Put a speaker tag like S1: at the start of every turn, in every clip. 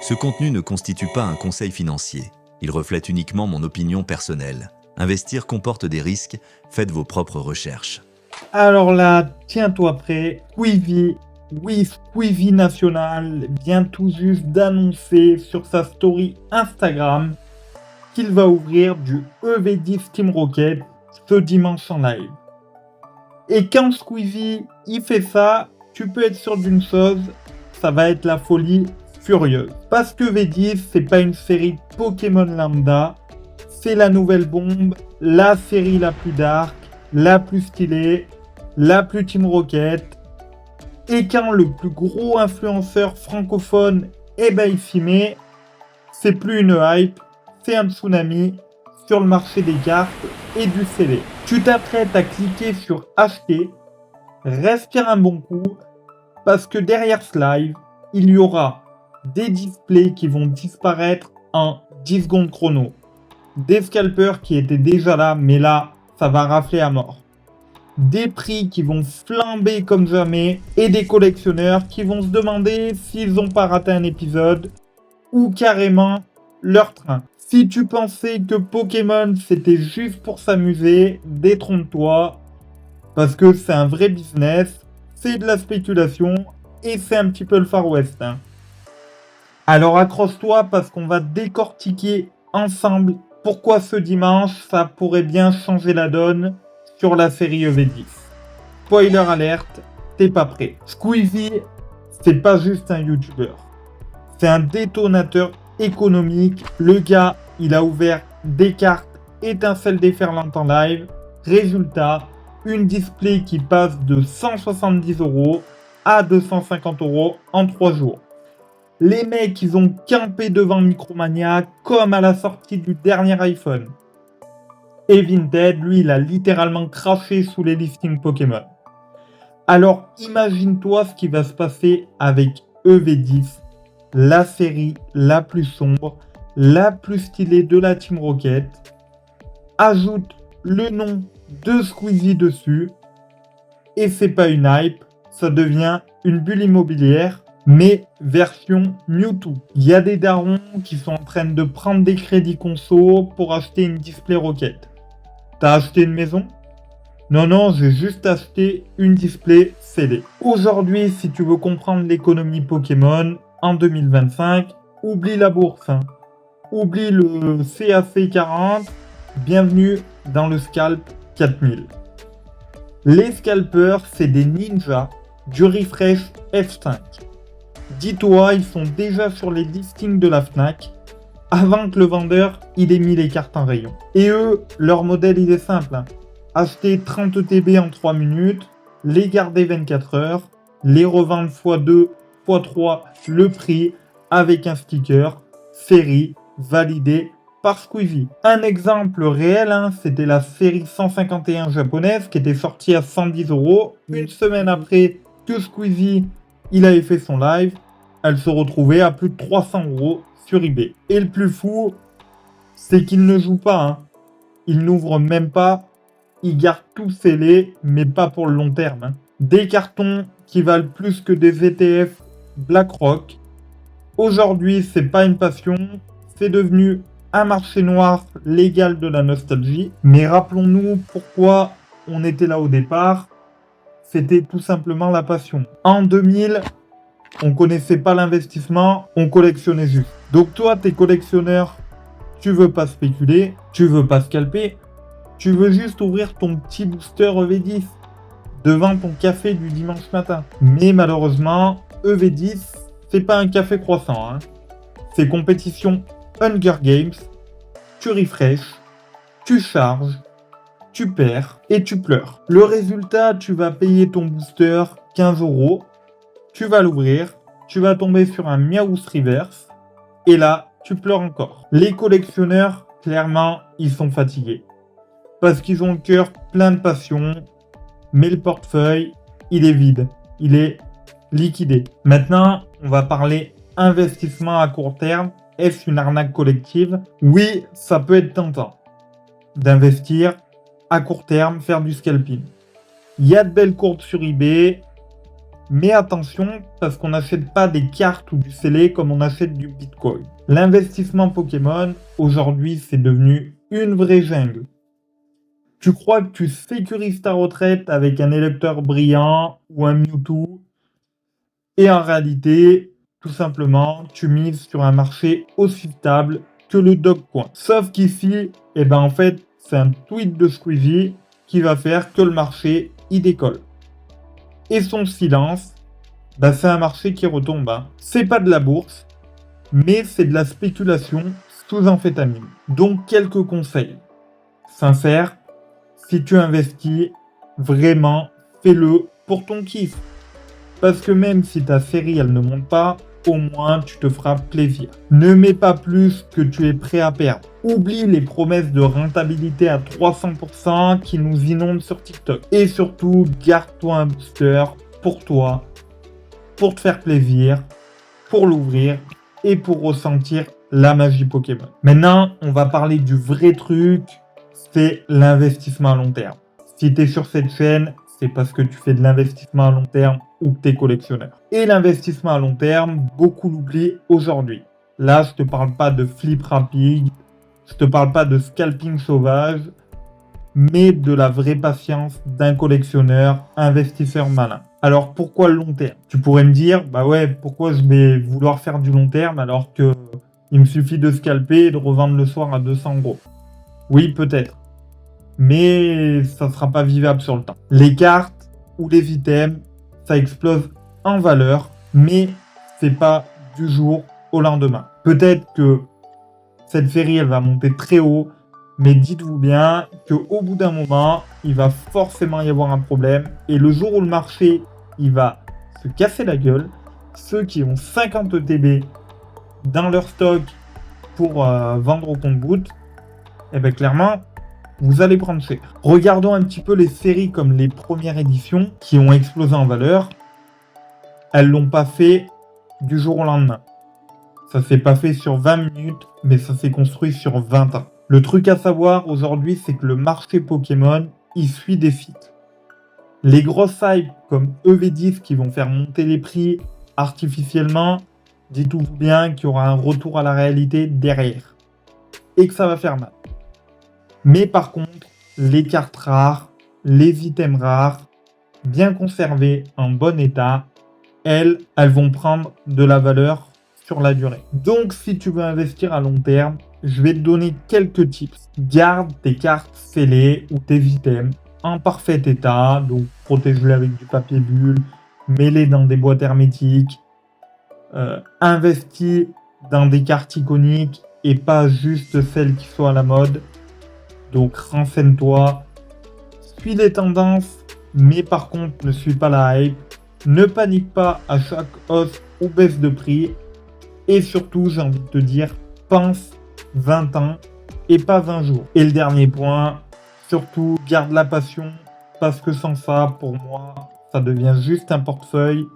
S1: Ce contenu ne constitue pas un conseil financier. Il reflète uniquement mon opinion personnelle. Investir comporte des risques, faites vos propres recherches.
S2: Alors là, tiens-toi prêt, Squeezie National vient tout juste d'annoncer sur sa story Instagram qu'il va ouvrir du EV10 Team Rocket ce dimanche en live. Et quand Squeezie il fait ça, tu peux être sûr d'une chose, ça va être la folie furieuse. Parce que V10, c'est pas une série Pokémon lambda, c'est la nouvelle bombe, la série la plus dark, la plus stylée, la plus Team Rocket. Et quand le plus gros influenceur francophone il s'y met, c'est plus une hype, c'est un tsunami sur le marché des cartes et du scellé. Tu t'apprêtes à cliquer sur acheter, respire un bon coup, parce que derrière ce live, il y aura des displays qui vont disparaître en 10 secondes chrono. Des scalpers qui étaient déjà là, mais là, ça va rafler à mort. Des prix qui vont flamber comme jamais et des collectionneurs qui vont se demander s'ils n'ont pas raté un épisode ou carrément leur train. Si tu pensais que Pokémon c'était juste pour s'amuser, détrompe-toi parce que c'est un vrai business, c'est de la spéculation et c'est un petit peu le Far West. Alors accroche-toi parce qu'on va décortiquer ensemble pourquoi ce dimanche ça pourrait bien changer la donne sur la série EV10. Spoiler alerte, t'es pas prêt. Squeezie, c'est pas juste un YouTuber. C'est un détonateur économique. Le gars, il a ouvert des cartes étincelles déferlantes en live. Résultat, une display qui passe de 170 € à 250 € en 3 jours. Les mecs, ils ont campé devant Micromania comme à la sortie du dernier iPhone. Et Vinted, lui, il a littéralement craché sous les listings Pokémon. Alors, imagine-toi ce qui va se passer avec EV10, la série la plus sombre, la plus stylée de la Team Rocket. Ajoute le nom de Squeezie dessus, et c'est pas une hype, ça devient une bulle immobilière, mais version Mewtwo. Il y a des darons qui sont en train de prendre des crédits conso pour acheter une display Rocket. T'as acheté une maison ? Non, j'ai juste acheté une display CD. Aujourd'hui, si tu veux comprendre l'économie Pokémon en 2025, oublie la bourse. Oublie le CAC 40, bienvenue dans le Scalp 4000. Les scalpers, c'est des ninjas du refresh F5. Dis-toi, ils sont déjà sur les listings de la Fnac avant que le vendeur il ait mis les cartes en rayon. Et eux, leur modèle il est simple. Acheter 30 TB en 3 minutes, les garder 24 heures, les revendre x2, x3 le prix avec un sticker, série, validé par Squeezie. Un exemple réel, c'était la série 151 japonaise qui était sortie à 110 €. Une semaine après que Squeezie il avait fait son live, elle se retrouvait à plus de 300 € sur eBay. Et le plus fou, c'est qu'il ne joue pas. Il n'ouvre même pas. Il garde tout scellé, mais pas pour le long terme. Des cartons qui valent plus que des ETF BlackRock. Aujourd'hui, c'est pas une passion. C'est devenu un marché noir légal de la nostalgie. Mais rappelons-nous pourquoi on était là au départ. C'était tout simplement la passion. En 2000, on connaissait pas l'investissement, on collectionnait juste. Donc toi, t'es collectionneur, tu veux pas spéculer, tu veux pas scalper, tu veux juste ouvrir ton petit booster EV10 devant ton café du dimanche matin. Mais malheureusement, EV10, c'est pas un café croissant. C'est compétition Hunger Games, tu refresh, tu charges, tu perds et tu pleures. Le résultat, tu vas payer ton booster 15 €, tu vas l'ouvrir, tu vas tomber sur un Meowth Reverse, et là, tu pleures encore. Les collectionneurs, clairement, ils sont fatigués. Parce qu'ils ont le cœur plein de passion, mais le portefeuille, il est vide, il est liquidé. Maintenant, on va parler investissement à court terme. Est-ce une arnaque collective ? Oui, ça peut être tentant d'investir à court terme, faire du scalping. Il y a de belles courbes sur eBay, Mais attention, parce qu'on n'achète pas des cartes ou du scellé comme on achète du Bitcoin. L'investissement Pokémon, aujourd'hui, c'est devenu une vraie jungle. Tu crois que tu sécurises ta retraite avec un électeur brillant ou un Mewtwo, et en réalité, tout simplement, tu mises sur un marché aussi stable que le Dogecoin. Sauf qu'ici, en fait, c'est un tweet de Squeezie qui va faire que le marché, il décolle. Et son silence, c'est un marché qui retombe. C'est pas de la bourse, mais c'est de la spéculation sous amphétamine. Donc, quelques conseils sincères. Si tu investis, vraiment, fais-le pour ton kiff. Parce que même si ta série, elle ne monte pas, au moins, tu te feras plaisir. Ne mets pas plus que tu es prêt à perdre. Oublie les promesses de rentabilité à 300% qui nous inondent sur TikTok. Et surtout, garde-toi un booster pour toi, pour te faire plaisir, pour l'ouvrir et pour ressentir la magie Pokémon. Maintenant, on va parler du vrai truc, c'est l'investissement à long terme. Si tu es sur cette chaîne, c'est parce que tu fais de l'investissement à long terme ou que tu es collectionneur. Et l'investissement à long terme, beaucoup l'oublient aujourd'hui. Là, je te parle pas de flip rapide, je te parle pas de scalping sauvage, mais de la vraie patience d'un collectionneur, investisseur malin. Alors pourquoi le long terme? Tu pourrais me dire, pourquoi je vais vouloir faire du long terme alors que il me suffit de scalper et de revendre le soir à 200 €. Oui, peut-être. Mais ça ne sera pas vivable sur le temps. Les cartes ou les items, ça explose en valeur, mais c'est pas du jour au lendemain. Peut-être que cette série, elle va monter très haut, mais dites-vous bien qu'au bout d'un moment, il va forcément y avoir un problème. Et le jour où le marché, il va se casser la gueule, ceux qui ont 50 TB dans leur stock pour vendre au compte-gouttes, clairement, vous allez prendre cher. Regardons un petit peu les séries comme les premières éditions qui ont explosé en valeur. Elles l'ont pas fait du jour au lendemain. Ça s'est pas fait sur 20 minutes, mais ça s'est construit sur 20 ans. Le truc à savoir aujourd'hui, c'est que le marché Pokémon, il suit des feats. Les grosses hypes comme EV10 qui vont faire monter les prix artificiellement, dites-vous bien qu'il y aura un retour à la réalité derrière. Et que ça va faire mal. Mais par contre, les cartes rares, les items rares, bien conservés, en bon état, elles vont prendre de la valeur sur la durée. Donc, si tu veux investir à long terme, je vais te donner quelques tips. Garde tes cartes scellées ou tes items en parfait état, donc protège-les avec du papier bulle, mets-les dans des boîtes hermétiques, investis dans des cartes iconiques et pas juste celles qui sont à la mode. Donc renseigne-toi, suis les tendances, mais par contre ne suis pas la hype. Ne panique pas à chaque hausse ou baisse de prix. Et surtout, j'ai envie de te dire, pense 20 ans et pas 20 jours. Et le dernier point, surtout garde la passion, parce que sans ça, pour moi, ça devient juste un portefeuille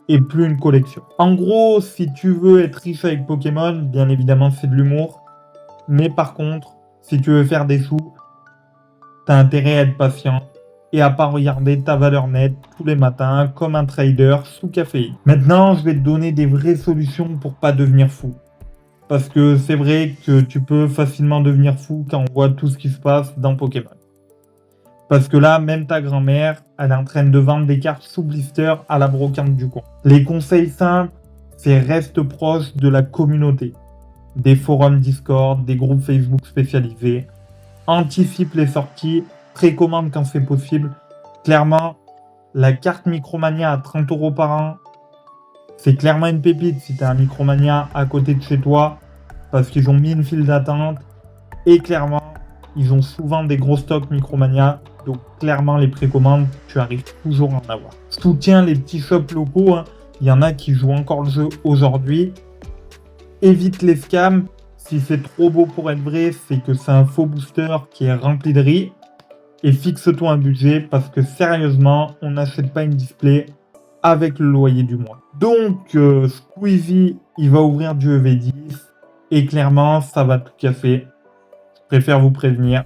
S2: et plus une collection. En gros, si tu veux être riche avec Pokémon, bien évidemment c'est de l'humour. Mais par contre, si tu veux faire des sous, t'as intérêt à être patient et à pas regarder ta valeur nette tous les matins comme un trader sous caféine. Maintenant, je vais te donner des vraies solutions pour pas devenir fou. Parce que c'est vrai que tu peux facilement devenir fou quand on voit tout ce qui se passe dans Pokémon. Parce que là, même ta grand-mère, elle est en train de vendre des cartes sous blister à la brocante du coin. Les conseils simples, c'est reste proche de la communauté. Des forums Discord, des groupes Facebook spécialisés. Anticipe les sorties, précommande quand c'est possible. Clairement, la carte Micromania à 30 € par an, c'est clairement une pépite si tu as un Micromania à côté de chez toi, parce qu'ils ont mis une file d'attente. Et clairement, ils ont souvent des gros stocks Micromania. Donc clairement, les précommandes, tu arrives toujours à en avoir. Soutiens les petits shops locaux. Il y en a qui jouent encore le jeu aujourd'hui. Évite les scams. Si c'est trop beau pour être vrai, c'est que c'est un faux booster qui est rempli de riz. Et fixe-toi un budget parce que sérieusement, on n'achète pas une display avec le loyer du mois. Donc, Squeezie, il va ouvrir du EV10. Et clairement, ça va tout casser. Je préfère vous prévenir.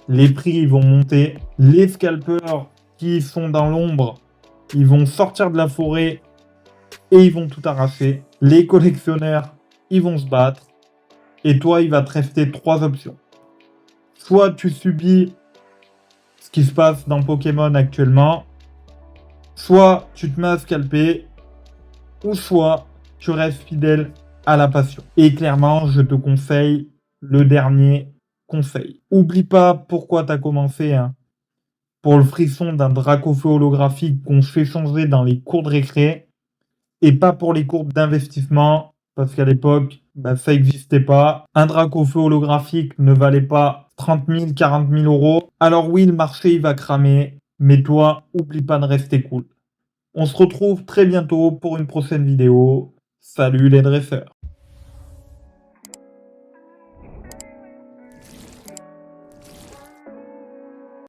S2: Les prix ils vont monter. Les scalpers qui sont dans l'ombre, ils vont sortir de la forêt et ils vont tout arracher. Les collectionneurs, ils vont se battre. Et toi, il va te rester 3 options. Soit tu subis ce qui se passe dans Pokémon actuellement, soit tu te mets à scalper, ou soit tu restes fidèle à la passion. Et clairement, je te conseille le dernier conseil. Oublie pas pourquoi tu as commencé, hein. Pour le frisson d'un Dracofeu holographique qu'on fait changer dans les cours de récré, et pas pour les courbes d'investissement, parce qu'à l'époque, ça n'existait pas. Un Dracofeu holographique ne valait pas 30 000, 40 000 euros. Alors oui, le marché, il va cramer, mais toi, oublie pas de rester cool. On se retrouve très bientôt pour une prochaine vidéo. Salut les dresseurs!